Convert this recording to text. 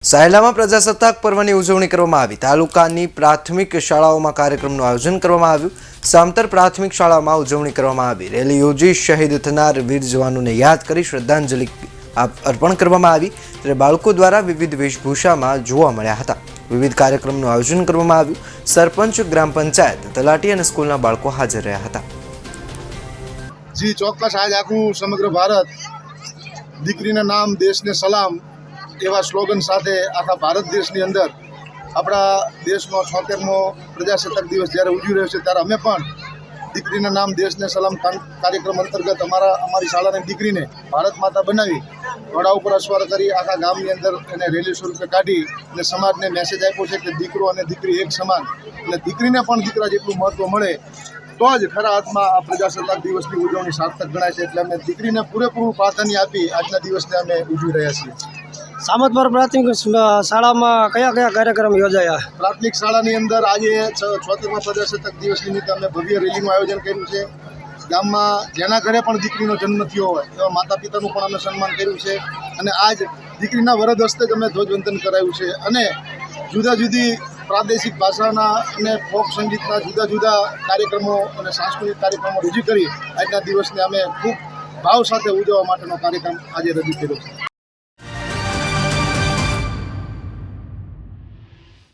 સાયલામાં પ્રજાસત્તાક પર્વની ઉજવણી કરવામાં આવી। તાલુકાની પ્રાથમિક શાળાઓમાં કાર્યક્રમનું આયોજન કરવામાં આવ્યું। સામતર પ્રાથમિક શાળામાં ઉજવણી કરવામાં આવી। રેલી યોજી શહીદ થનાર વીર જવાનોને યાદ કરી શ્રદ્ધાંજલિ અર્પણ કરવામાં આવી। ત્યારે બાળકો દ્વારા વિવિધ વેશભૂષામાં જોવા મળ્યા હતા। વિવિધ કાર્યક્રમનું આયોજન કરવામાં આવ્યું। સરપંચ, ગ્રામ પંચાયત, તલાટી અને સ્કૂલના બાળકો હાજર રહ્યા હતા। જી ચોક્કસ આજ આખું સમગ્ર ભારત દીકરીના નામ દેશને સલામ એવા સ્લોગન સાથે આખા ભારત દેશની અંદર આપણા દેશનો 76મો પ્રજાસત્તાક દિવસ જ્યારે ઉજવી રહ્યો છે ત્યારે અમે પણ દીકરીના નામ દેશને સલામ કાર્યક્રમ અંતર્ગત અમારી શાળાની દીકરીને ભારત માતા બનાવી ઘોડા ઉપર અસવાર કરી આખા ગામની અંદર એને રેલી સ્વરૂપે કાઢી અને સમાજને મેસેજ આપ્યો છે કે દીકરો અને દીકરી એક સમાન અને દીકરીને પણ દીકરા જેટલું મહત્ત્વ મળે તો જ ખરા અર્થમાં આ પ્રજાસત્તાક દિવસની ઉજવણી સાર્થક ગણાય છે। એટલે અમે દીકરીને પૂરેપૂરું પ્રાધાન્ય આપી આજના દિવસને અમે ઉજવી રહ્યા છીએ। સામતપર પ્રાથમિક શાળામાં કયા કયા કાર્યક્રમ યોજાયા? પ્રાથમિક શાળાની અંદર આજે 76મા પ્રજાસત્તાક દિવસ નિમિત્તે અમે ભવ્ય રેલીનું આયોજન કર્યું છે। ગામમાં જેના ઘરે પણ દીકરીનો જન્મ થયો હોય એવા માતા પિતાનું પણ અમે સન્માન કર્યું છે અને આજ દીકરીના વરદ હસ્તે જ અમે ધ્વજવંદન કરાવ્યું છે અને જુદા જુદી પ્રાદેશિક ભાષાના અને ફોક સંગીતના જુદા જુદા કાર્યક્રમો અને સાંસ્કૃતિક કાર્યક્રમો રજૂ કરી આજના દિવસને અમે ખૂબ ભાવ સાથે ઉજવવા માટેનો કાર્યક્રમ આજે રજૂ કર્યો છે।